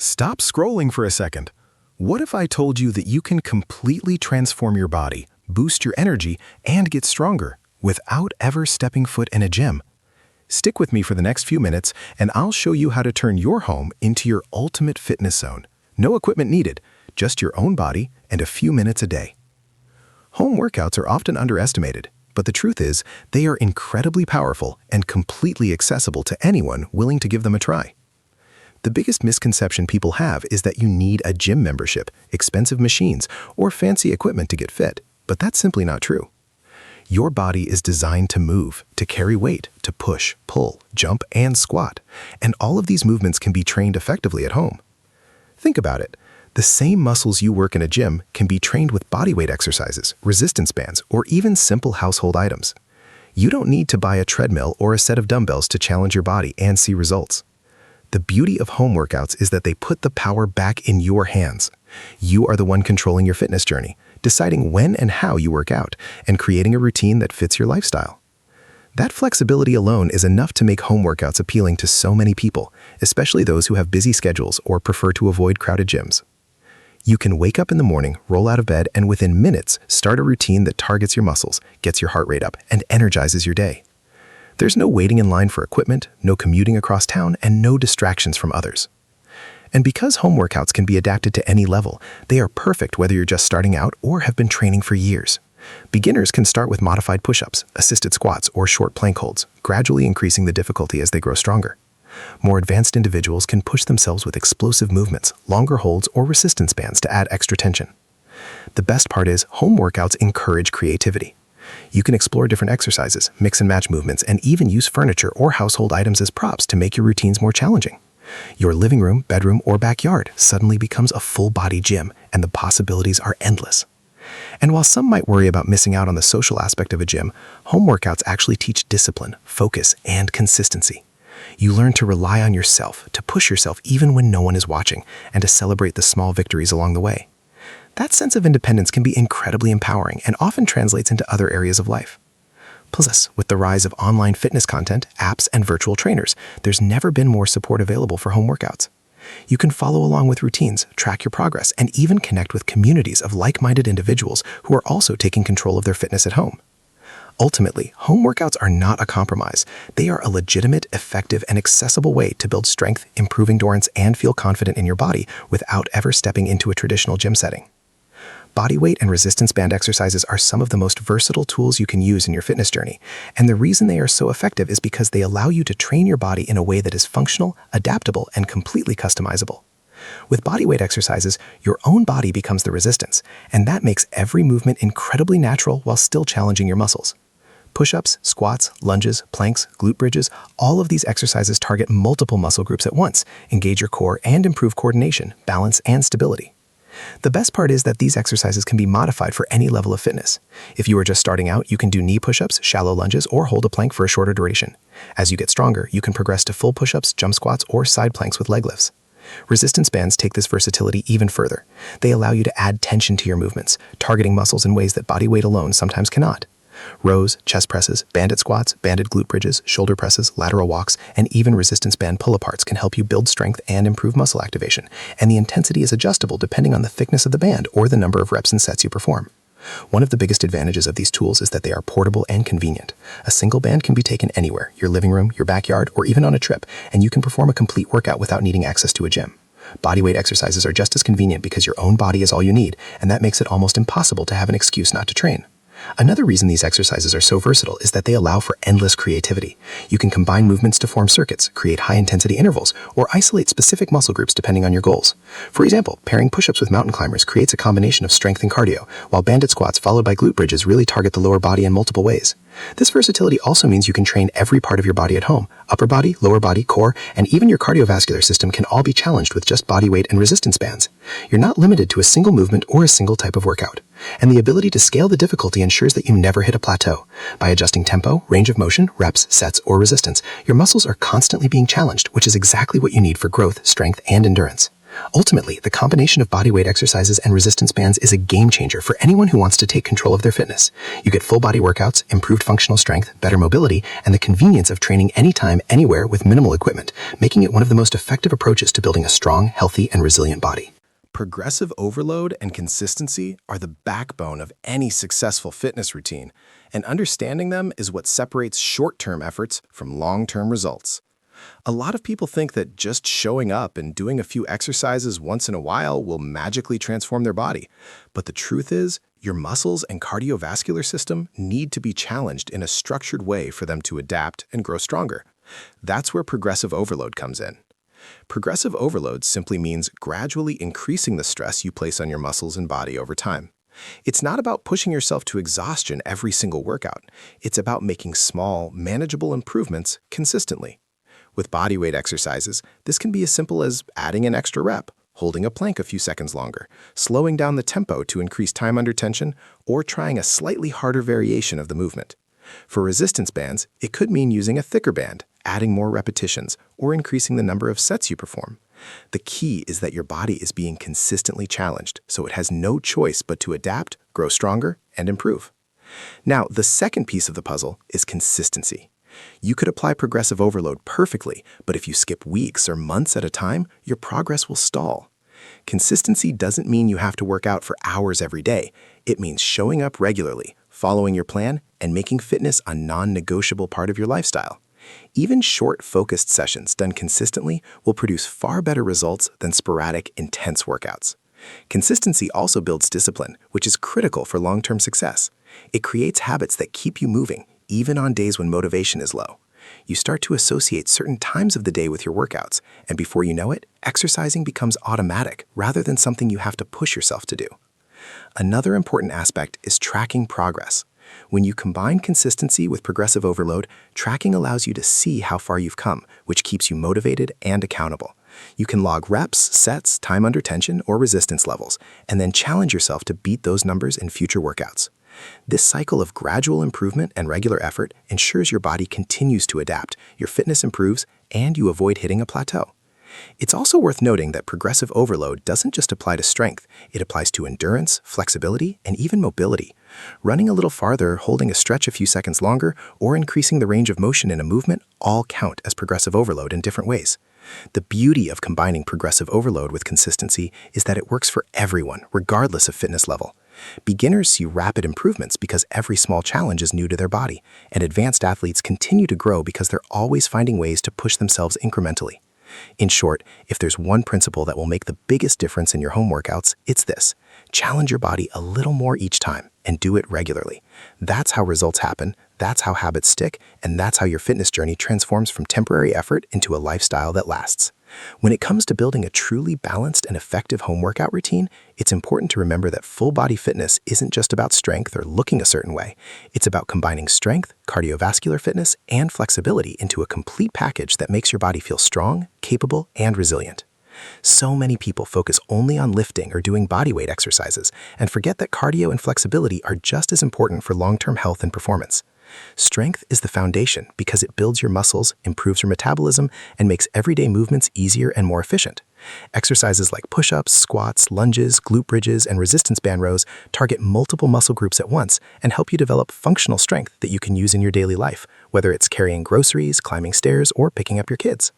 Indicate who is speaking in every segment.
Speaker 1: Stop scrolling for a second. What if I told you that you can completely transform your body, boost your energy, and get stronger without ever stepping foot in a gym? Stick with me for the next few minutes, and I'll show you how to turn your home into your ultimate fitness zone. No equipment needed, just your own body and a few minutes a day. Home workouts are often underestimated, but the truth is they are incredibly powerful and completely accessible to anyone willing to give them a try. The biggest misconception people have is that you need a gym membership, expensive machines, or fancy equipment to get fit, but that's simply not true. Your body is designed to move, to carry weight, to push, pull, jump, and squat, and all of these movements can be trained effectively at home. Think about it. The same muscles you work in a gym can be trained with bodyweight exercises, resistance bands, or even simple household items. You don't need to buy a treadmill or a set of dumbbells to challenge your body and see results. The beauty of home workouts is that they put the power back in your hands. You are the one controlling your fitness journey, deciding when and how you work out, and creating a routine that fits your lifestyle. That flexibility alone is enough to make home workouts appealing to so many people, especially those who have busy schedules or prefer to avoid crowded gyms. You can wake up in the morning, roll out of bed, and within minutes, start a routine that targets your muscles, gets your heart rate up, and energizes your day. There's no waiting in line for equipment, no commuting across town, and no distractions from others. And because home workouts can be adapted to any level, they are perfect whether you're just starting out or have been training for years. Beginners can start with modified push-ups, assisted squats, or short plank holds, gradually increasing the difficulty as they grow stronger. More advanced individuals can push themselves with explosive movements, longer holds, or resistance bands to add extra tension. The best part is, home workouts encourage creativity. You can explore different exercises, mix and match movements, and even use furniture or household items as props to make your routines more challenging. Your living room, bedroom, or backyard suddenly becomes a full-body gym, and the possibilities are endless. And while some might worry about missing out on the social aspect of a gym, home workouts actually teach discipline, focus, and consistency. You learn to rely on yourself, to push yourself even when no one is watching, and to celebrate the small victories along the way. That sense of independence can be incredibly empowering and often translates into other areas of life. Plus, with the rise of online fitness content, apps, and virtual trainers, there's never been more support available for home workouts. You can follow along with routines, track your progress, and even connect with communities of like-minded individuals who are also taking control of their fitness at home. Ultimately, home workouts are not a compromise. They are a legitimate, effective, and accessible way to build strength, improve endurance, and feel confident in your body without ever stepping into a traditional gym setting. Bodyweight and resistance band exercises are some of the most versatile tools you can use in your fitness journey, and the reason they are so effective is because they allow you to train your body in a way that is functional, adaptable, and completely customizable. With bodyweight exercises, your own body becomes the resistance, and that makes every movement incredibly natural while still challenging your muscles. Push-ups, squats, lunges, planks, glute bridges, all of these exercises target multiple muscle groups at once, engage your core, and improve coordination, balance, and stability. The best part is that these exercises can be modified for any level of fitness. If you are just starting out, you can do knee push-ups, shallow lunges, or hold a plank for a shorter duration. As you get stronger, you can progress to full push-ups, jump squats, or side planks with leg lifts. Resistance bands take this versatility even further. They allow you to add tension to your movements, targeting muscles in ways that body weight alone sometimes cannot. Rows, chest presses, banded squats, banded glute bridges, shoulder presses, lateral walks, and even resistance band pull-aparts can help you build strength and improve muscle activation, and the intensity is adjustable depending on the thickness of the band or the number of reps and sets you perform. One of the biggest advantages of these tools is that they are portable and convenient. A single band can be taken anywhere, your living room, your backyard, or even on a trip, and you can perform a complete workout without needing access to a gym. Bodyweight exercises are just as convenient because your own body is all you need, and that makes it almost impossible to have an excuse not to train. Another reason these exercises are so versatile is that they allow for endless creativity. You can combine movements to form circuits, create high-intensity intervals, or isolate specific muscle groups depending on your goals. For example, pairing push-ups with mountain climbers creates a combination of strength and cardio, while banded squats followed by glute bridges really target the lower body in multiple ways. This versatility also means you can train every part of your body at home. Upper body, lower body, core, and even your cardiovascular system can all be challenged with just body weight and resistance bands. You're not limited to a single movement or a single type of workout. And the ability to scale the difficulty ensures that you never hit a plateau. By adjusting tempo, range of motion, reps, sets, or resistance, your muscles are constantly being challenged, which is exactly what you need for growth, strength, and endurance. Ultimately, the combination of bodyweight exercises and resistance bands is a game changer for anyone who wants to take control of their fitness. You get full body workouts, improved functional strength, better mobility, and the convenience of training anytime, anywhere with minimal equipment, making it one of the most effective approaches to building a strong, healthy, and resilient body. Progressive overload and consistency are the backbone of any successful fitness routine, and understanding them is what separates short-term efforts from long-term results. A lot of people think that just showing up and doing a few exercises once in a while will magically transform their body. But the truth is, your muscles and cardiovascular system need to be challenged in a structured way for them to adapt and grow stronger. That's where progressive overload comes in. Progressive overload simply means gradually increasing the stress you place on your muscles and body over time. It's not about pushing yourself to exhaustion every single workout. It's about making small, manageable improvements consistently. With bodyweight exercises, this can be as simple as adding an extra rep, holding a plank a few seconds longer, slowing down the tempo to increase time under tension, or trying a slightly harder variation of the movement. For resistance bands, it could mean using a thicker band, adding more repetitions, or increasing the number of sets you perform. The key is that your body is being consistently challenged, so it has no choice but to adapt, grow stronger, and improve. Now, the second piece of the puzzle is consistency. You could apply progressive overload perfectly, but if you skip weeks or months at a time, your progress will stall. Consistency doesn't mean you have to work out for hours every day. It means showing up regularly, following your plan, and making fitness a non-negotiable part of your lifestyle. Even short, focused sessions done consistently will produce far better results than sporadic, intense workouts. Consistency also builds discipline, which is critical for long-term success. It creates habits that keep you moving, even on days when motivation is low. You start to associate certain times of the day with your workouts, and before you know it, exercising becomes automatic rather than something you have to push yourself to do. Another important aspect is tracking progress. When you combine consistency with progressive overload, tracking allows you to see how far you've come, which keeps you motivated and accountable. You can log reps, sets, time under tension, or resistance levels, and then challenge yourself to beat those numbers in future workouts. This cycle of gradual improvement and regular effort ensures your body continues to adapt, your fitness improves, and you avoid hitting a plateau. It's also worth noting that progressive overload doesn't just apply to strength, it applies to endurance, flexibility, and even mobility. Running a little farther, holding a stretch a few seconds longer, or increasing the range of motion in a movement all count as progressive overload in different ways. The beauty of combining progressive overload with consistency is that it works for everyone, regardless of fitness level. Beginners see rapid improvements because every small challenge is new to their body, and advanced athletes continue to grow because they're always finding ways to push themselves incrementally. In short, if there's one principle that will make the biggest difference in your home workouts, it's this: challenge your body a little more each time and do it regularly. That's how results happen, that's how habits stick, and that's how your fitness journey transforms from temporary effort into a lifestyle that lasts. When it comes to building a truly balanced and effective home workout routine, it's important to remember that full-body fitness isn't just about strength or looking a certain way. It's about combining strength, cardiovascular fitness, and flexibility into a complete package that makes your body feel strong, capable, and resilient. So many people focus only on lifting or doing bodyweight exercises and forget that cardio and flexibility are just as important for long-term health and performance. Strength is the foundation because it builds your muscles, improves your metabolism, and makes everyday movements easier and more efficient. Exercises like push-ups, squats, lunges, glute bridges, and resistance band rows target multiple muscle groups at once and help you develop functional strength that you can use in your daily life, whether it's carrying groceries, climbing stairs, or picking up your kids.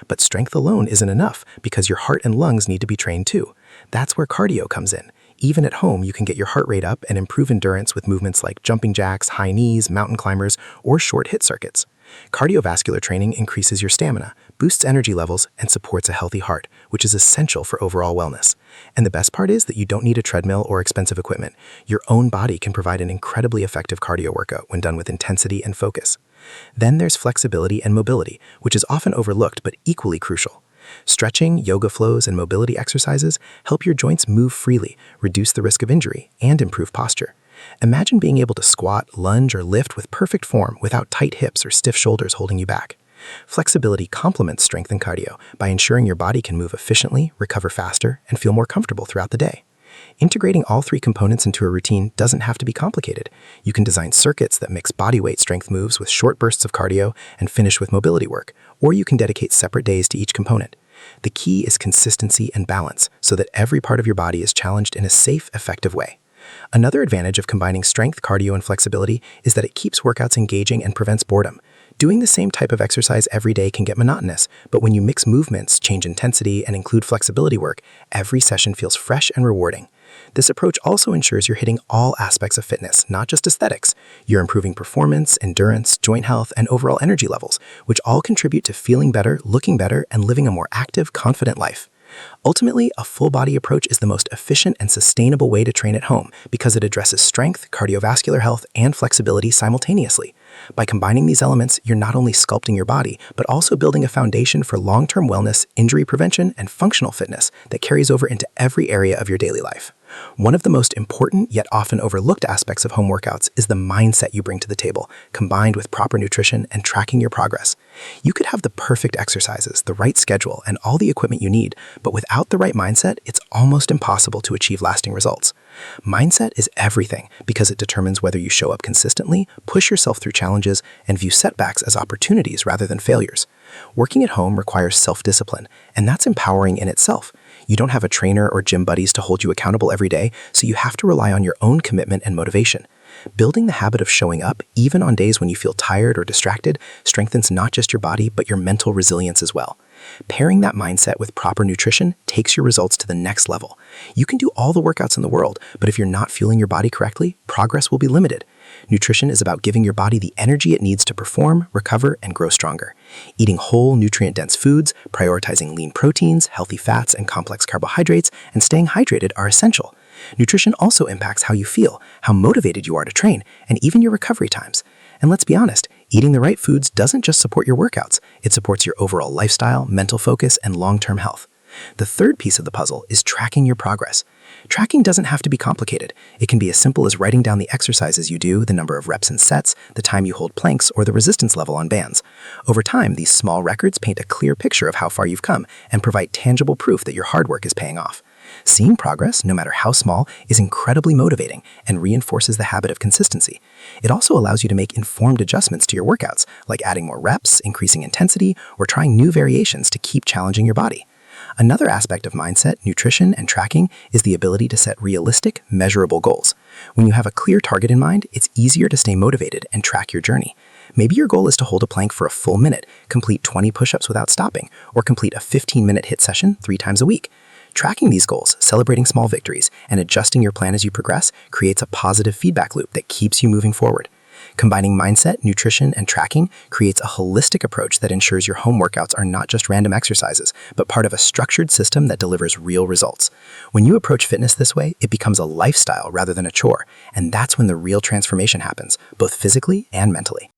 Speaker 1: But strength alone isn't enough because your heart and lungs need to be trained too. That's where cardio comes in. Even at home, you can get your heart rate up and improve endurance with movements like jumping jacks, high knees, mountain climbers, or short HIIT circuits. Cardiovascular training increases your stamina, boosts energy levels, and supports a healthy heart, which is essential for overall wellness. And the best part is that you don't need a treadmill or expensive equipment. Your own body can provide an incredibly effective cardio workout when done with intensity and focus. Then there's flexibility and mobility, which is often overlooked but equally crucial. Stretching, yoga flows, and mobility exercises help your joints move freely, reduce the risk of injury, and improve posture. Imagine being able to squat, lunge, or lift with perfect form without tight hips or stiff shoulders holding you back. Flexibility complements strength and cardio by ensuring your body can move efficiently, recover faster, and feel more comfortable throughout the day. Integrating all three components into a routine doesn't have to be complicated. You can design circuits that mix bodyweight strength moves with short bursts of cardio and finish with mobility work, or you can dedicate separate days to each component. The key is consistency and balance so that every part of your body is challenged in a safe, effective way. Another advantage of combining strength, cardio, and flexibility is that it keeps workouts engaging and prevents boredom. Doing the same type of exercise every day can get monotonous, but when you mix movements, change intensity, and include flexibility work, every session feels fresh and rewarding. This approach also ensures you're hitting all aspects of fitness, not just aesthetics. You're improving performance, endurance, joint health, and overall energy levels, which all contribute to feeling better, looking better, and living a more active, confident life. Ultimately, a full-body approach is the most efficient and sustainable way to train at home because it addresses strength, cardiovascular health, and flexibility simultaneously. By combining these elements, you're not only sculpting your body, but also building a foundation for long-term wellness, injury prevention, and functional fitness that carries over into every area of your daily life. One of the most important yet often overlooked aspects of home workouts is the mindset you bring to the table, combined with proper nutrition and tracking your progress. You could have the perfect exercises, the right schedule, and all the equipment you need, but without the right mindset, it's almost impossible to achieve lasting results. Mindset is everything because it determines whether you show up consistently, push yourself through challenges, and view setbacks as opportunities rather than failures. Working at home requires self-discipline, and that's empowering in itself. You don't have a trainer or gym buddies to hold you accountable every day, so you have to rely on your own commitment and motivation. Building the habit of showing up, even on days when you feel tired or distracted, strengthens not just your body, but your mental resilience as well. Pairing that mindset with proper nutrition takes your results to the next level. You can do all the workouts in the world, but if you're not fueling your body correctly, progress will be limited. Nutrition is about giving your body the energy it needs to perform, recover, and grow stronger. Eating whole, nutrient-dense foods, prioritizing lean proteins, healthy fats, and complex carbohydrates, and staying hydrated are essential. Nutrition also impacts how you feel, how motivated you are to train, and even your recovery times. And let's be honest, eating the right foods doesn't just support your workouts, it supports your overall lifestyle, mental focus, and long-term health. The third piece of the puzzle is tracking your progress. Tracking doesn't have to be complicated. It can be as simple as writing down the exercises you do, the number of reps and sets, the time you hold planks, or the resistance level on bands. Over time, these small records paint a clear picture of how far you've come and provide tangible proof that your hard work is paying off. Seeing progress, no matter how small, is incredibly motivating and reinforces the habit of consistency. It also allows you to make informed adjustments to your workouts, like adding more reps, increasing intensity, or trying new variations to keep challenging your body. Another aspect of mindset, nutrition, and tracking is the ability to set realistic, measurable goals. When you have a clear target in mind, it's easier to stay motivated and track your journey. Maybe your goal is to hold a plank for a full minute, complete 20 push-ups without stopping, or complete a 15-minute HIIT session 3 times a week. Tracking these goals, celebrating small victories, and adjusting your plan as you progress creates a positive feedback loop that keeps you moving forward. Combining mindset, nutrition, and tracking creates a holistic approach that ensures your home workouts are not just random exercises, but part of a structured system that delivers real results. When you approach fitness this way, it becomes a lifestyle rather than a chore, and that's when the real transformation happens, both physically and mentally.